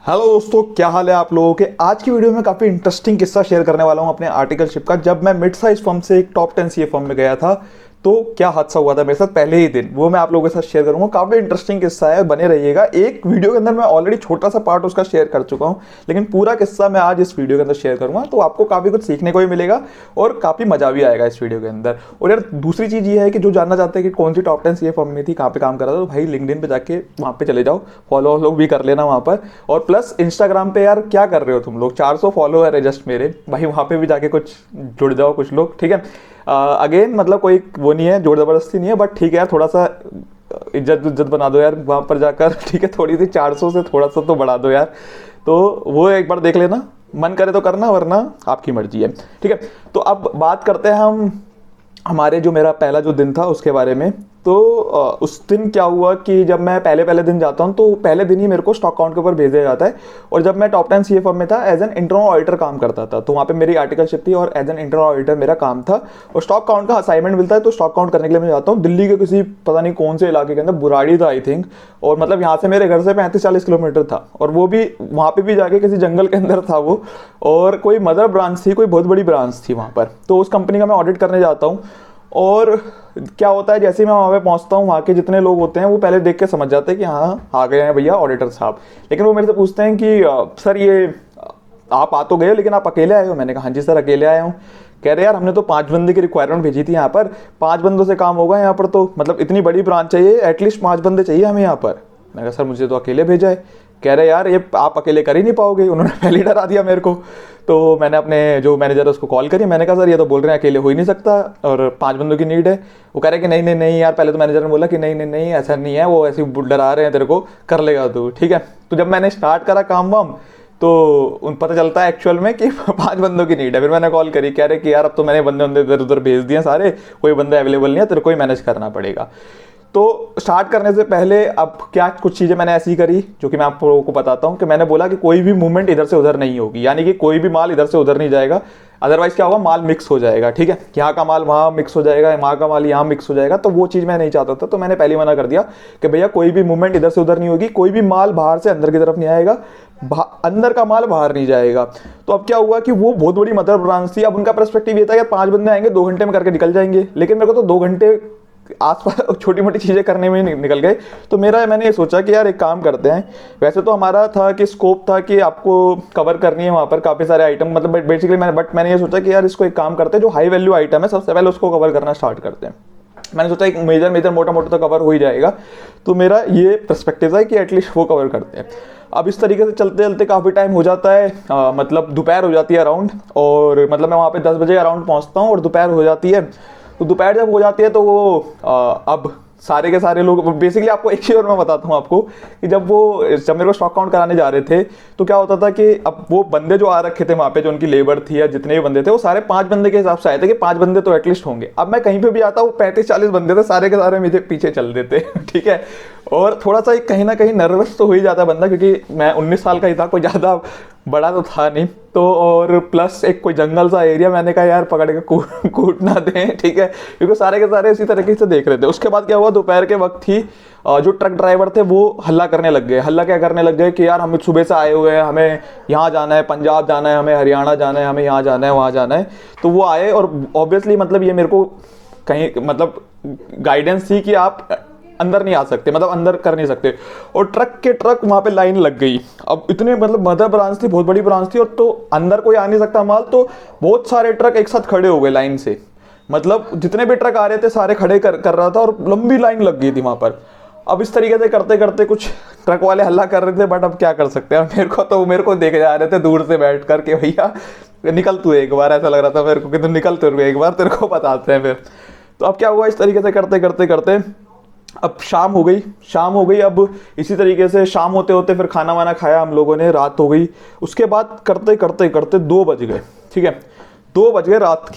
Hello दोस्तों, क्या हाल है आप लोगों के। आज की वीडियो में काफ़ी इंटरेस्टिंग किस्सा शेयर करने वाला हूं अपने आर्टिकलशिप का। जब मैं मिड साइज फर्म से एक टॉप 10 सीए फर्म में गया था तो क्या हादसा हुआ था मेरे साथ पहले ही दिन, वो मैं आप लोगों के साथ शेयर करूंगा। काफ़ी इंटरेस्टिंग किस्सा है, बने रहिएगा। एक वीडियो के अंदर मैं ऑलरेडी छोटा सा पार्ट उसका शेयर कर चुका हूं, लेकिन पूरा किस्सा मैं आज इस वीडियो के अंदर शेयर करूंगा, तो आपको काफ़ी कुछ सीखने को भी मिलेगा और काफ़ी मजा भी आएगा इस वीडियो के अंदर। और यार दूसरी चीज़ ये है कि जो जानना चाहते हैं कि कौन सी टॉप 10 सीए फर्म में थी, कहाँ पे काम कर रहा था, तो भाई लिंक्डइन पे जाके वहाँ पे चले जाओ, फॉलो लोग भी कर लेना वहाँ पर। और प्लस इंस्टाग्राम पे यार क्या कर रहे हो तुम लोग, 400 फॉलोअर है जस्ट मेरे भाई, वहाँ पे भी जाके कुछ जुड़ जाओ कुछ लोग, ठीक है। अगेन मतलब कोई वो नहीं है, जोर जबरदस्ती नहीं है, बट ठीक है यार, थोड़ा सा इज्जत इज्जत बना दो यार वहाँ पर जाकर, ठीक है। थोड़ी सी 400 से थोड़ा सा तो बढ़ा दो यार, तो वो एक बार देख लेना, मन करे तो करना, वरना आपकी मर्जी है, ठीक है। तो अब बात करते हैं हम हमारे जो मेरा पहला जो दिन था उसके बारे में। तो उस दिन क्या हुआ कि जब मैं पहले पहले दिन जाता हूँ तो पहले दिन ही मेरे को स्टॉक काउंट के ऊपर भेजा जाता है। और जब मैं टॉप 10 सीए फर्म में था एज एन इंटरनल ऑडिटर काम करता था, तो वहाँ पे मेरी आर्टिकलशिप थी और एज एन इंटरनल ऑडिटर मेरा काम था। और स्टॉक काउंट का असाइनमेंट मिलता है, तो स्टॉक काउंट करने के लिए मैं जाता हूँ दिल्ली के किसी पता नहीं कौन से इलाके के अंदर, बुराड़ी था आई थिंक। और मतलब यहाँ से मेरे घर से 35-40 किलोमीटर था, और वो भी वहाँ पे भी जाके किसी जंगल के अंदर था वो। और कोई मदर ब्रांच थी, कोई बहुत बड़ी ब्रांच थी वहाँ पर, तो उस कंपनी का मैं ऑडिट करने जाता हूँ। और क्या होता है, जैसे ही मैं वहाँ पे पहुँचता हूँ, वहाँ के जितने लोग होते हैं वो पहले देख के समझ जाते हैं कि हाँ आ गए हैं भैया ऑडिटर साहब। लेकिन वो मेरे से पूछते हैं कि सर ये आप आ तो गए लेकिन आप अकेले आए हो। मैंने कहा हाँ जी सर अकेले आया हूँ। कह रहे यार हमने तो 5 बंदे की रिक्वायरमेंट भेजी थी यहाँ पर, 5 बंदों से काम होगा यहाँ पर, तो मतलब इतनी बड़ी ब्रांच चाहिए, एटलीस्ट 5 बंदे चाहिए हमें यहाँ पर। मैंने कहा सर मुझे तो अकेले भेजा है। कह रहे यार ये आप अकेले कर ही नहीं पाओगे, उन्होंने पहले ही डरा दिया मेरे को। तो मैंने अपने जो मैनेजर है उसको कॉल करी, मैंने कहा सर ये तो बोल रहे हैं अकेले हो ही नहीं सकता और 5 बंदों की नीड है। वो कह रहे कि नहीं नहीं नहीं यार, पहले तो मैनेजर ने बोला कि नहीं नहीं नहीं ऐसा नहीं है, वो ऐसे डरा रहे हैं तेरे को, कर लेगा तू, ठीक है। तो जब मैंने स्टार्ट करा काम वाम तो उन पता चलता है एक्चुअल में कि 5 बंदों की नीड है। फिर मैंने कॉल करी, कह रहे कि यार अब तो मैंने बंदे बंदे इधर उधर भेज दिए सारे, कोई बंदा अवेलेबल नहीं है, तेरे को ही मैनेज करना पड़ेगा। तो स्टार्ट करने से पहले अब क्या कुछ चीज़ें मैंने ऐसी करी जो कि मैं आप लोगों को बताता हूँ। कि मैंने बोला कि कोई भी मूवमेंट इधर से उधर नहीं होगी, यानी कि कोई भी माल इधर से उधर नहीं जाएगा, अदरवाइज क्या होगा, माल मिक्स हो जाएगा, ठीक है। यहाँ का माल वहाँ मिक्स हो जाएगा, वहाँ का माल यहाँ मिक्स हो जाएगा, तो वो चीज़ मैं नहीं चाहता था। तो मैंने पहले मना कर दिया कि भैया कोई भी मूवमेंट इधर से उधर नहीं होगी, कोई भी माल बाहर से अंदर की तरफ नहीं आएगा, अंदर का माल बाहर नहीं जाएगा। तो अब क्या हुआ कि वो बहुत बड़ी मदर ब्रांच थी। अब उनका पर्सपेक्टिव ये था कि 5 बंदे आएंगे 2 घंटे में करके निकल जाएंगे, लेकिन मेरे को तो 2 घंटे आसपास छोटी मोटी चीज़ें करने में निकल गए। तो मैंने ये सोचा कि यार एक काम करते हैं। वैसे तो हमारा था कि स्कोप था कि आपको कवर करनी है वहाँ पर काफ़ी सारे आइटम, मतलब बेसिकली मैंने ये सोचा कि यार इसको एक काम करते हैं, जो हाई वैल्यू आइटम है सबसे पहले उसको कवर करना स्टार्ट करते हैं। मैंने सोचा एक मेजर मोटा मोटा तो कवर हो ही जाएगा, तो मेरा ये पर्सपेक्टिव है कि एटलीस्ट वो कवर करते हैं। अब इस तरीके से चलते चलते काफ़ी टाइम हो जाता है, मतलब दोपहर हो जाती है अराउंड, और मतलब मैं वहाँ पे 10 बजे अराउंड पहुँचता हूँ और दोपहर हो जाती है। तो दोपहर जब हो जाती है तो वो अब सारे के सारे लोग, बेसिकली आपको एक चीज़ और मैं बताता हूँ आपको कि जब मेरे को स्टॉक काउंट कराने जा रहे थे तो क्या होता था कि अब वो बंदे जो आ रखे थे वहाँ पे, जो उनकी लेबर थी या जितने भी बंदे थे, वो सारे 5 बंदे के हिसाब से आए थे कि 5 बंदे तो एटलीस्ट होंगे। अब मैं कहीं पे भी आता हूँ 35-40 बंदे थे, सारे के सारे मुझे पीछे चल देते ठीक है। और थोड़ा सा कहीं ना कहीं नर्वस तो हो ही जाता है बंदा, क्योंकि मैं 19 साल का ही था, कोई ज़्यादा बड़ा तो था नहीं। तो और प्लस एक कोई जंगल सा एरिया, मैंने कहा यार पकड़ के कूट ना दें, ठीक है, क्योंकि सारे के सारे इसी तरीके से देख रहे थे। उसके बाद क्या हुआ, दोपहर के वक्त ही जो ट्रक ड्राइवर थे वो हल्ला करने लग गए। हल्ला क्या करने लग गए कि यार हम सुबह से आए हुए हैं, हमें यहाँ जाना है, पंजाब जाना है, हमें हरियाणा जाना है, हमें यहाँ जाना है, वहाँ जाना है। तो वो आए और ऑब्वियसली मतलब ये मेरे को कहीं मतलब गाइडेंस थी कि आप अंदर नहीं आ सकते, मतलब अंदर कर नहीं सकते। और ट्रक के ट्रक वहाँ पे लाइन लग गई। अब इतने मतलब मदर ब्रांच थी, बहुत बड़ी ब्रांच थी, और तो अंदर कोई आ नहीं सकता माल, तो बहुत सारे ट्रक एक साथ खड़े हो गए लाइन से। मतलब जितने भी ट्रक आ रहे थे सारे खड़े कर रहा था, और लंबी लाइन लग गई थी वहाँ पर। अब इस तरीके से करते करते कुछ ट्रक वाले हल्ला कर रहे थे, बट अब क्या कर सकते हैं। मेरे को देखे जा रहे थे दूर से बैठ कर के भैया निकल तू एक बार, ऐसा लग रहा था मेरे को कि तू निकल तू एक बार, तेरे को बताते हैं फिर। तो अब क्या हुआ, इस तरीके से करते करते करते अब शाम हो गई। अब इसी तरीके से शाम होते होते फिर खाना वाना खाया हम लोगों ने, रात हो गई। उसके बाद करते करते करते 2 बज गए, ठीक है, 2 बज गए रात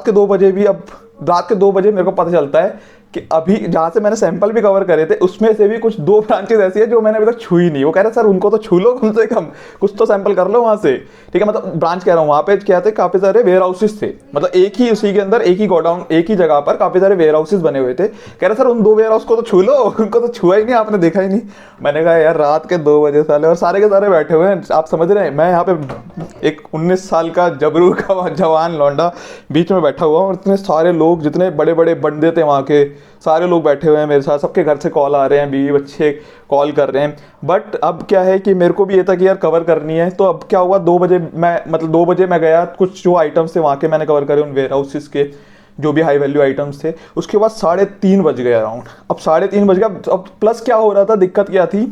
के 2 बजे भी। अब रात के 2 बजे मेरे को पता चलता है कि अभी जहाँ से मैंने सैंपल भी कवर करे थे उसमें से भी कुछ 2 ब्रांचेस ऐसी है जो मैंने अभी तक छुई नहीं। वो कह रहे सर उनको तो छू लो कम से कम, कुछ तो सैंपल कर लो वहाँ से, ठीक है। मतलब ब्रांच कह रहा हूँ, वहाँ पे क्या थे, काफ़ी सारे वेयर हाउसेस थे, मतलब एक ही उसी के अंदर एक ही गोडाउन, एक ही जगह पर काफ़ी सारे वेयर हाउसेस बने हुए थे। कह रहे सर उन 2 वेयर हाउस को तो छू लो, उनको तो छुआ ही नहीं आपने, देखा ही नहीं। मैंने कहा यार रात के 2 बजे साले, और सारे के सारे बैठे हुए हैं, आप समझ रहे हैं। मैं यहाँ पे एक 19 साल का जबरू का जवान लौंडा बीच में बैठा हुआ हूँ, और इतने सारे लोग, जितने बड़े बड़े बंदे थे वहाँ के, सारे लोग बैठे हुए हैं मेरे साथ, सबके घर से कॉल आ रहे हैं, बीवी बच्चे कॉल कर रहे हैं। बट अब क्या है कि मेरे को भी ये था कि यार कवर करनी है। तो अब क्या हुआ, 2 बजे मैं, मतलब 2 बजे मैं गया, कुछ जो आइटम्स थे वहाँ के मैंने कवर करे, उन वेयर हाउसेस के जो भी हाई वैल्यू आइटम्स थे। उसके बाद 3:30 बज गए अराउंड। अब 3:30 बज गया। अब प्लस क्या हो रहा था, दिक्कत क्या थी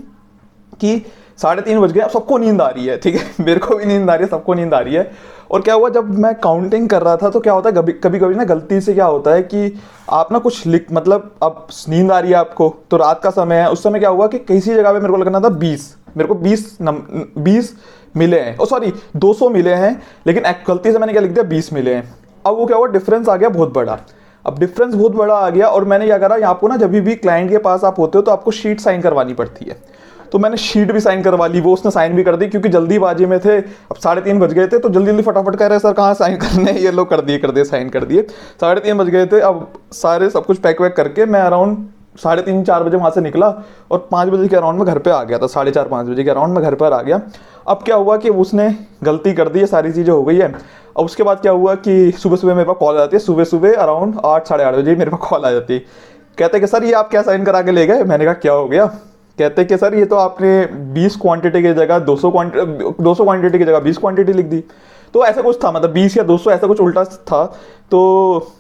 कि 3:30 बज गए, अब सबको नींद आ रही है, ठीक है, मेरे को भी नींद आ रही है, सबको नींद आ रही है। और क्या हुआ, जब मैं काउंटिंग कर रहा था तो क्या होता है, कभी कभी ना गलती से क्या होता है कि आप ना कुछ लिख, मतलब अब नींद आ रही है आपको, तो रात का समय है, उस समय क्या हुआ कि किसी जगह पे मेरे को लगना था 20, मेरे को 20 मिले हैं, ओ सॉरी 200 मिले हैं, लेकिन गलती से मैंने क्या लिख दिया, 20 मिले हैं। अब वो क्या हुआ, डिफरेंस आ गया बहुत बड़ा। अब डिफरेंस बहुत बड़ा आ गया, और मैंने क्या करा, आपको ना जब भी क्लाइंट के पास आप होते हो तो आपको शीट साइन करवानी पड़ती है। तो मैंने शीट भी साइन करवा ली, वो उसने साइन भी कर दी, क्योंकि जल्दीबाजी में थे। अब 3:30 बज गए थे, तो जल्दी जल्दी फटाफट कह रहे सर कहाँ साइन करने हैं, ये लोग कर दिए साइन कर दिए। 3:30 बज गए थे। अब सारे सब कुछ पैक वैक करके मैं अराउंड 3:30-4 बजे वहाँ से निकला, और 5 बजे के अराउंड में घर पे आ गया था, 4:30-5 बजे के अराउंड में घर पर आ गया। अब क्या हुआ कि उसने गलती कर दी है, सारी चीज़ें हो गई है। अब उसके बाद क्या हुआ कि सुबह सुबह मेरे पास कॉल आ जाती है, सुबह सुबह अराउंड 8-8:30 बजे मेरे पास कॉल आ जाती है। कहते कि सर ये आप क्या साइन करा के ले गए। मैंने कहा क्या हो गया। कहते कि सर ये तो आपने 20 क्वांटिटी की जगह 200 क्वांटिटी की जगह 20 क्वांटिटी लिख दी। तो ऐसा कुछ था, मतलब 20 या 200 ऐसा कुछ उल्टा था। तो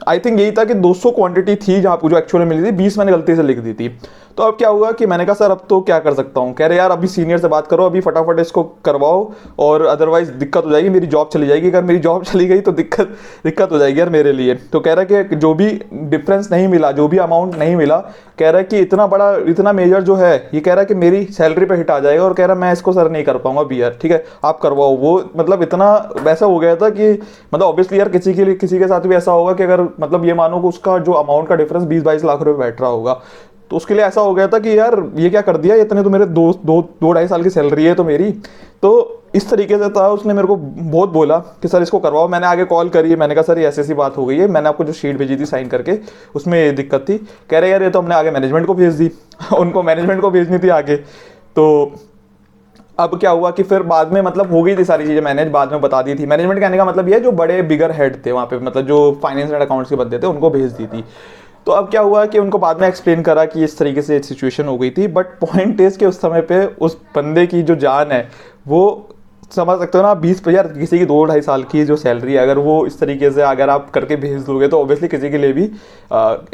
आई थिंक यही था कि 200 क्वांटिटी थी जहाँ जो एक्चुअली मिली थी, 20 मैंने गलती से लिख दी थी। तो अब क्या हुआ कि मैंने कहा सर अब तो क्या कर सकता हूँ। कह रहे यार अभी सीनियर से बात करो, अभी फटाफट इसको करवाओ, और अदरवाइज दिक्कत हो जाएगी, मेरी जॉब चली जाएगी। अगर मेरी जॉब चली गई तो दिक्कत हो जाएगी यार मेरे लिए। तो कह रहा है कि जो भी डिफरेंस नहीं मिला, जो भी अमाउंट नहीं मिला, कह रहा है कि इतना बड़ा, इतना मेजर जो है, ये कह रहा है कि मेरी सैलरी पे हिट आ जाएगा। और कह रहा है मैं इसको सर नहीं कर पाऊंगा अभी यार, ठीक है आप करवाओ। वो मतलब इतना वैसा हो गया था कि मतलब ऑब्वियसली यार किसी के साथ भी ऐसा होगा कि अगर मतलब ये मानो कि उसका जो अमाउंट का डिफरेंस 20-22 लाख रुपए बैठ रहा होगा, तो उसके लिए ऐसा हो गया था कि यार ये क्या कर दिया, इतने तो मेरे 2-2.5 साल की सैलरी है तो मेरी। तो इस तरीके से था, उसने मेरे को बहुत बोला कि सर इसको करवाओ। मैंने आगे कॉल करी, मैंने कहा सर ये ऐसी बात हो गई है, मैंने आपको जो शीट भेजी थी साइन करके उसमें ये दिक्कत थी। कह रहे यार ये तो हमने आगे मैनेजमेंट को भेज दी उनको मैनेजमेंट को भेजनी थी आगे। तो अब क्या हुआ कि फिर बाद में मतलब हो गई थी सारी चीज़ें मैनेज, बाद में बता दी थी। मैनेजमेंट कहने का मतलब ये जो बड़े बिगर हेड थे वहाँ पे, मतलब जो फाइनेंस एंड अकाउंट्स के बंदे थे, उनको भेज दी थी। तो अब क्या हुआ कि उनको बाद में एक्सप्लेन करा कि इस तरीके से सिचुएशन हो गई थी। बट पॉइंट इज कि उस समय पे उस बंदे की जो जान है, वो समझ सकते हो ना, 20 यार किसी की 2-2.5 साल की जो सैलरी है, अगर वो इस तरीके से अगर आप करके भेज दोगे तो ऑब्वियसली किसी के लिए भी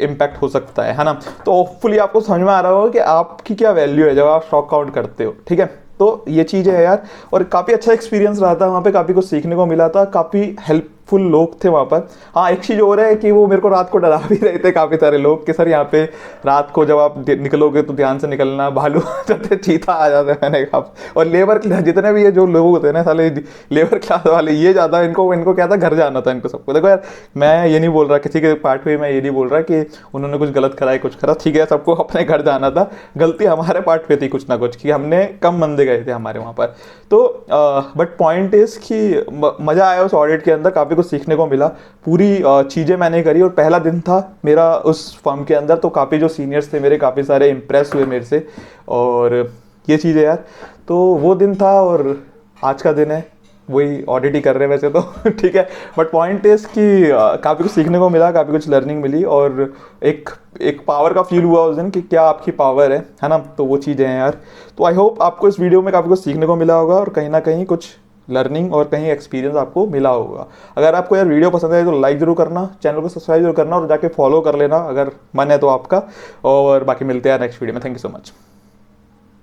इम्पैक्ट हो सकता है ना। तो होपफुली आपको समझ में आ रहा होगा कि आपकी क्या वैल्यू है जब आप स्टॉक काउंट करते हो, ठीक है। तो ये चीज़ें है यार, और काफ़ी अच्छा एक्सपीरियंस रहा था वहाँ पे, काफ़ी कुछ सीखने को मिला था, काफ़ी हेल्पफुल लोग थे वहाँ पर। हाँ एक चीज़ और है कि वो मेरे को रात को डरा भी रहे थे काफ़ी सारे लोग कि सर यहाँ पे रात को जब आप निकलोगे तो ध्यान से निकलना, भालू जाते, चीता आ जाते हैं। मैंने कहा, और लेबर जितने भी ये जो लोग होते हैं ना साले लेबर क्लास वाले, ये ज़्यादा इनको क्या था, घर जाना था इनको सबको। देखो यार मैं ये नहीं बोल रहा किसी के पार्ट में, मैं ये नहीं बोल रहा कि उन्होंने कुछ गलत करा है कुछ करा, ठीक है सबको अपने घर जाना था। गलती हमारे पार्ट पे थी कुछ ना कुछ, कि हमने कम बंदे गए थे हमारे वहाँ पर। तो बट पॉइंट इज कि मज़ा आया उस ऑडिट के अंदर, काफ़ी कुछ सीखने को मिला, पूरी चीज़ें मैंने करी। और पहला दिन था मेरा उस फर्म के अंदर, तो काफ़ी जो सीनियर्स थे मेरे, काफ़ी सारे इम्प्रेस हुए मेरे से, और ये चीज़ें यार। तो वो दिन था, और आज का दिन है वही ऑडिट ही कर रहे हैं वैसे तो ठीक है। बट पॉइंट इज कि काफ़ी कुछ सीखने को मिला, काफ़ी कुछ लर्निंग मिली, और एक पावर का फील हुआ उस दिन कि क्या आपकी पावर है ना। तो वो चीज़ें हैं यार। तो आई होप आपको इस वीडियो में काफ़ी कुछ सीखने को मिला होगा, और कहीं ना कहीं कुछ लर्निंग और कहीं एक्सपीरियंस आपको मिला होगा। अगर आपको यार वीडियो पसंद आए तो लाइक जरूर करना, चैनल को सब्सक्राइब जरूर करना, और जाके फॉलो कर लेना अगर मन है तो आपका। और बाकी मिलते हैं नेक्स्ट वीडियो में। Thank you so much.